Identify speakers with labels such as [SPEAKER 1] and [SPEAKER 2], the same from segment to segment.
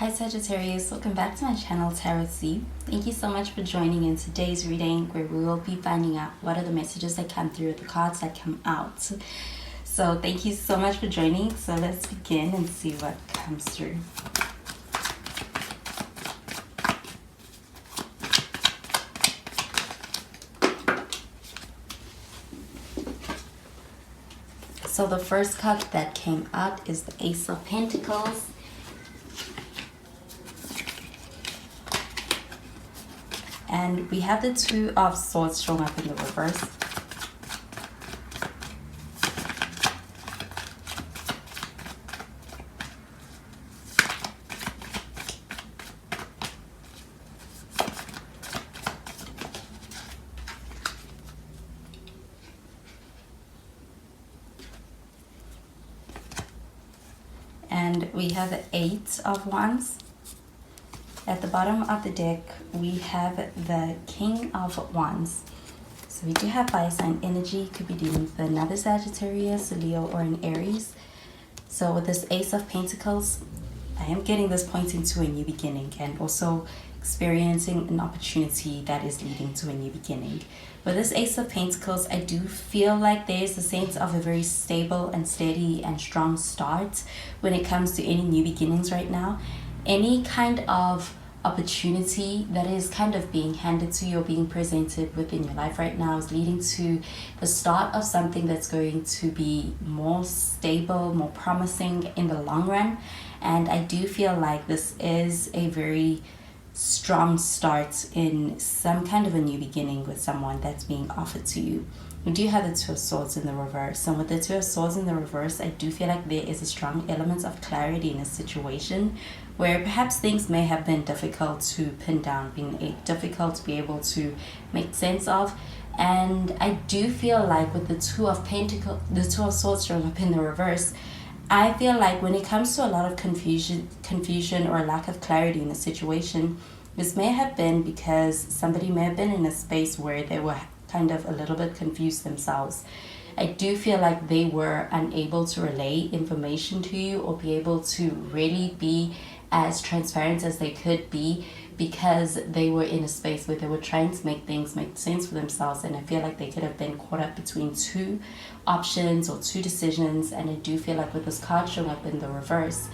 [SPEAKER 1] Hi Sagittarius, welcome back to my channel Tarot C. Thank you so much for joining in today's reading where we will be finding out what are the messages that come through, the cards that come out. So thank you so much for joining. So let's begin and see what comes through. So the first card that came out is the Ace of Pentacles. And we have the Two of Swords showing up in the reverse. And we have the Eight of Wands. At the bottom of the deck, we have the King of Wands. So we do have fire sign energy. Could be dealing with another Sagittarius, a Leo, or an Aries. So with this Ace of Pentacles, I am getting this pointing to a new beginning and also experiencing an opportunity that is leading to a new beginning. With this Ace of Pentacles, I do feel like there's a sense of a very stable and steady and strong start when it comes to any new beginnings right now. Any kind of opportunity that is kind of being handed to you or being presented within your life right now is leading to the start of something that's going to be more stable, more promising in the long run. And I do feel like this is a very strong start in some kind of a new beginning with someone that's being offered to you. We do have the Two of Swords in the reverse. And with the Two of Swords in the reverse, I do feel like there is a strong element of clarity in a situation where perhaps things may have been difficult to pin down, being difficult to be able to make sense of. And I do feel like with the Two of Pentacles, the Two of Swords showing up in the reverse, I feel like when it comes to a lot of confusion or lack of clarity in a situation, this may have been because somebody may have been in a space where they were kind of a little bit confused themselves. I do feel like they were unable to relay information to you or be able to really be as transparent as they could be because they were in a space where they were trying to make things make sense for themselves. And I feel like they could have been caught up between two options or two decisions. And I do feel like with this card showing up in the reverse,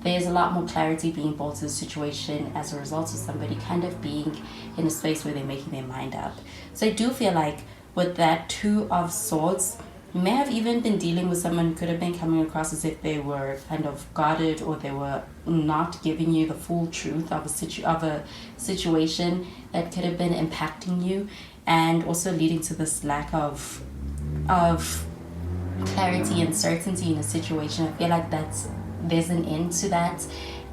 [SPEAKER 1] there's a lot more clarity being brought to the situation as a result of somebody kind of being in a space where they're making their mind up. So I do feel like with that Two of Swords, you may have even been dealing with someone who could have been coming across as if they were kind of guarded or they were not giving you the full truth of a situation that could have been impacting you and also leading to this lack of clarity and certainty in a situation. I feel like there's an end to that,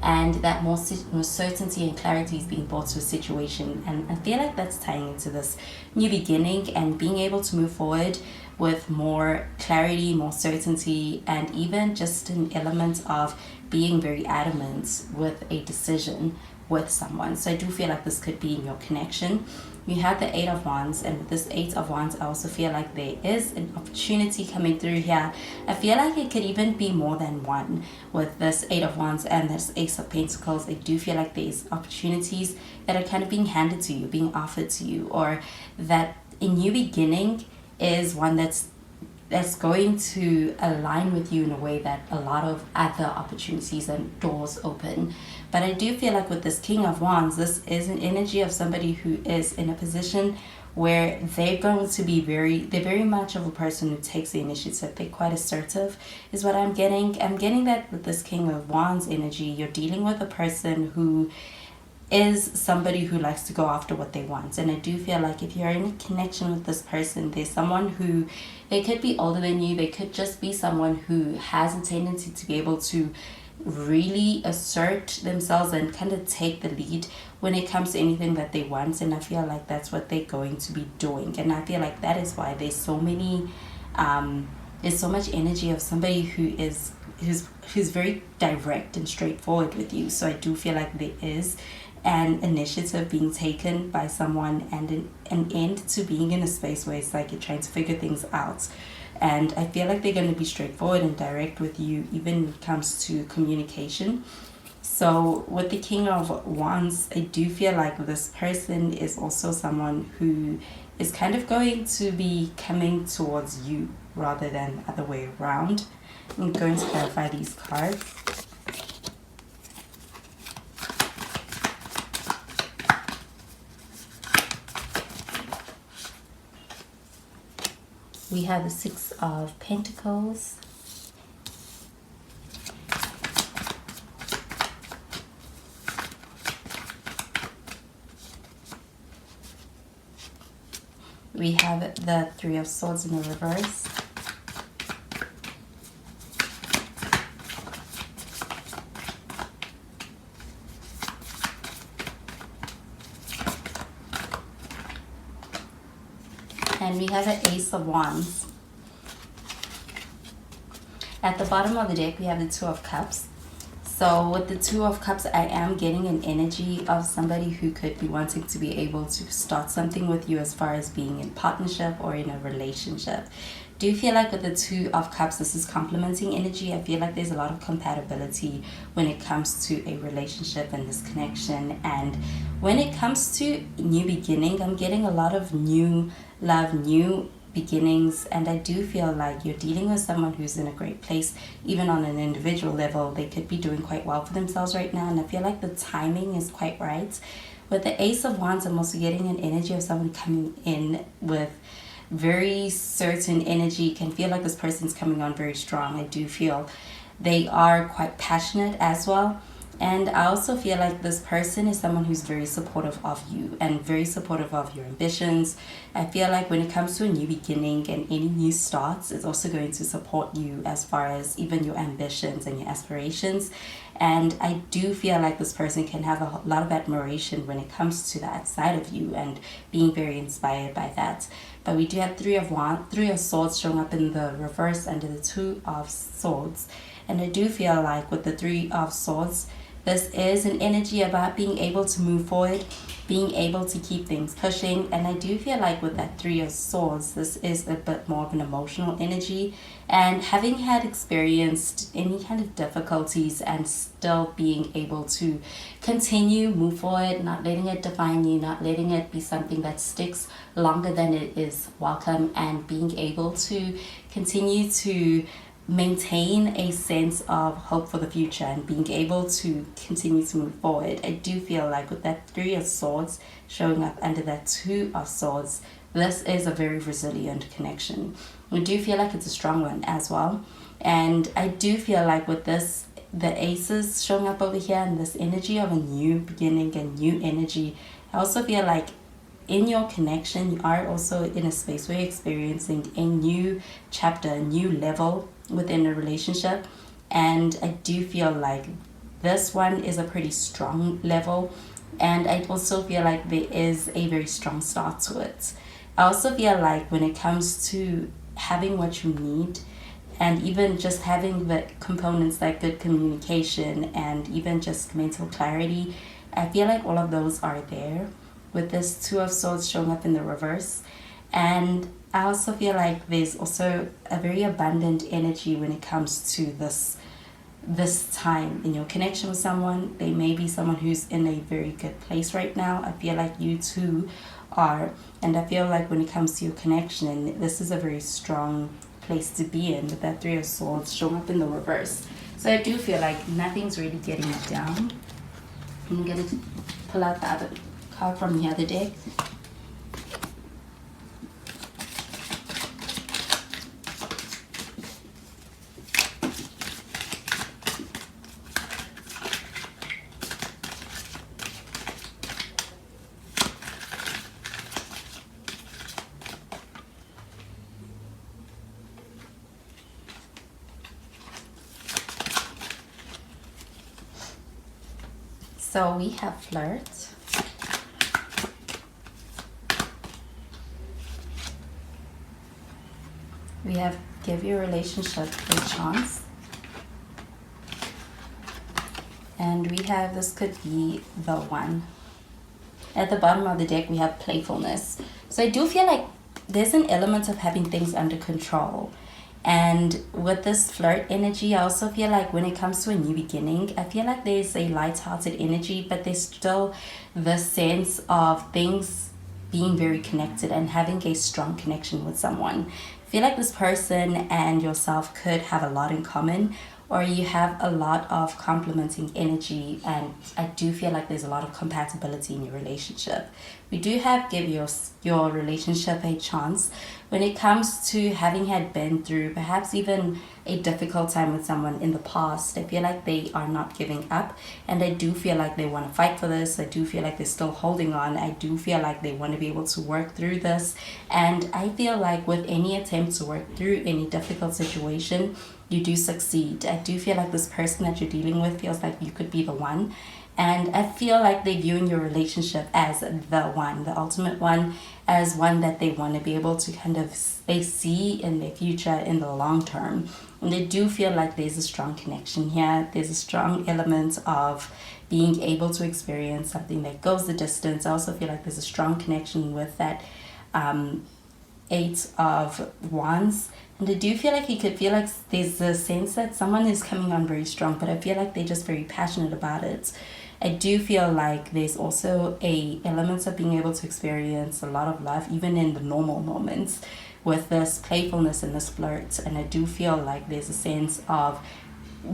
[SPEAKER 1] and that more certainty and clarity is being brought to a situation. And I feel like that's tying into this new beginning and being able to move forward with more clarity, more certainty, and even just an element of being very adamant with a decision with someone. So I do feel like this could be in your connection. You have the Eight of Wands, and with this Eight of Wands, I also feel like there is an opportunity coming through here. I feel like it could even be more than one with this Eight of Wands and this Ace of Pentacles. I do feel like there's opportunities that are kind of being handed to you, being offered to you, or that a new beginning is one that's going to align with you in a way that a lot of other opportunities and doors open. But I do feel like with this King of Wands, this is an energy of somebody who is in a position where they're going to be they're very much of a person who takes the initiative. They're quite assertive is what I'm getting. I'm getting that with this King of Wands energy, you're dealing with a person who is somebody who likes to go after what they want. And I do feel like if you're in a connection with this person, there's someone who, they could be older than you, they could just be someone who has a tendency to be able to really assert themselves and kind of take the lead when it comes to anything that they want. And I feel like that's what they're going to be doing. And I feel like that is why there's so much energy of somebody who's very direct and straightforward with you. So I do feel like there is an initiative being taken by someone and an end to being in a space where it's like you're trying to figure things out. And I feel like they're going to be straightforward and direct with you even when it comes to communication. So with the King of Wands, I do feel like this person is also someone who is kind of going to be coming towards you rather than other way around. I'm going to clarify these cards. We have the Six of Pentacles. We have the Three of Swords in the reverse. And we have an Ace of Wands. At the bottom of the deck, we have the Two of Cups. So with the Two of Cups, I am getting an energy of somebody who could be wanting to be able to start something with you as far as being in partnership or in a relationship. Do you feel like with the Two of Cups, this is complementing energy? I feel like there's a lot of compatibility when it comes to a relationship and this connection. And when it comes to new beginning, I'm getting a lot of new love, new beginnings, and I do feel like you're dealing with someone who's in a great place. Even on an individual level, they could be doing quite well for themselves right now, and I feel like the timing is quite right. With the Ace of Wands, I'm also getting an energy of someone coming in with very certain energy. Can feel like this person's coming on very strong. I do feel they are quite passionate as well. And I also feel like this person is someone who's very supportive of you and very supportive of your ambitions. I feel like when it comes to a new beginning and any new starts, it's also going to support you as far as even your ambitions and your aspirations. And I do feel like this person can have a lot of admiration when it comes to that side of you and being very inspired by that. But we do have Three of Swords showing up in the reverse under the Two of Swords. And I do feel like with the Three of Swords, this is an energy about being able to move forward, being able to keep things pushing. And I do feel like with that Three of Swords, this is a bit more of an emotional energy. And having had experienced any kind of difficulties and still being able to continue, move forward, not letting it define you, not letting it be something that sticks longer than it is welcome, and being able to continue to maintain a sense of hope for the future and being able to continue to move forward. I do feel like with that Three of Swords showing up under that Two of Swords, this is a very resilient connection. I do feel like it's a strong one as well. And I do feel like with this, the aces showing up over here and this energy of a new beginning and new energy, I also feel like in your connection, you are also in a space where you're experiencing a new chapter, a new level within a relationship. And I do feel like this one is a pretty strong level, and I also feel like there is a very strong start to it. I also feel like when it comes to having what you need, and even just having the components like good communication and even just mental clarity, I feel like all of those are there with this Two of Swords showing up in the reverse. And I also feel like there's also a very abundant energy when it comes to this time in your connection with someone. They may be someone who's in a very good place right now. I feel like you too are. And I feel like when it comes to your connection, this is a very strong place to be in with that Three of Swords showing up in the reverse. So I do feel like nothing's really getting it down. I'm going to pull out the other card from the other deck. So we have flirt. We have give your relationship a chance. And we have this could be the one. At the bottom of the deck, we have playfulness. So I do feel like there's an element of having things under control. And with this flirt energy, I also feel like when it comes to a new beginning, I feel like there's a light-hearted energy, but there's still the sense of things being very connected and having a strong connection with someone. I feel like this person and yourself could have a lot in common, or you have a lot of complementing energy, and I do feel like there's a lot of compatibility in your relationship. We do have give your relationship a chance when it comes to having had been through perhaps even a difficult time with someone in the past. I feel like they are not giving up, and I do feel like they want to fight for this. I do feel like they're still holding on. I do feel like they want to be able to work through this, and I feel like with any attempt to work through any difficult situation, you do succeed. I do feel like this person that you're dealing with feels like you could be the one. And I feel like they're viewing your relationship as the one, the ultimate one, as one that they want to be able to kind of they see in their future in the long term. And they do feel like there's a strong connection here. There's a strong element of being able to experience something that goes the distance. I also feel like there's a strong connection with that Eight of Wands. And I do feel like you could feel like there's a sense that someone is coming on very strong, but I feel like they're just very passionate about it. I do feel like there's also a element of being able to experience a lot of love, even in the normal moments, with this playfulness and this flirt. And I do feel like there's a sense of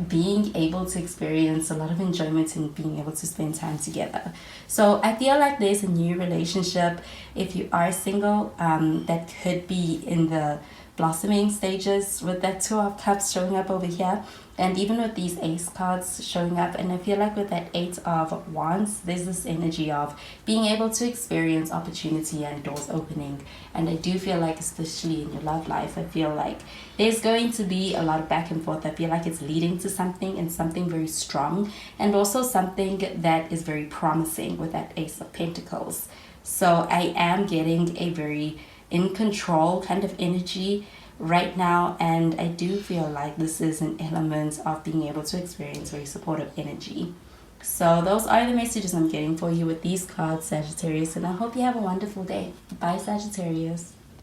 [SPEAKER 1] being able to experience a lot of enjoyment and being able to spend time together. So I feel like there's a new relationship, if you are single, that could be in the blossoming stages with that Two of Cups showing up over here, and even with these Ace cards showing up. And I feel like with that Eight of Wands, there's this energy of being able to experience opportunity and doors opening. And I do feel like, especially in your love life, I feel like there's going to be a lot of back and forth. I feel like it's leading to something, and something very strong, and also something that is very promising with that Ace of Pentacles. So I am getting a very in control kind of energy right now, and I do feel like this is an element of being able to experience very supportive energy. So those are the messages I'm getting for you with these cards, Sagittarius, and I hope you have a wonderful day. Bye, Sagittarius.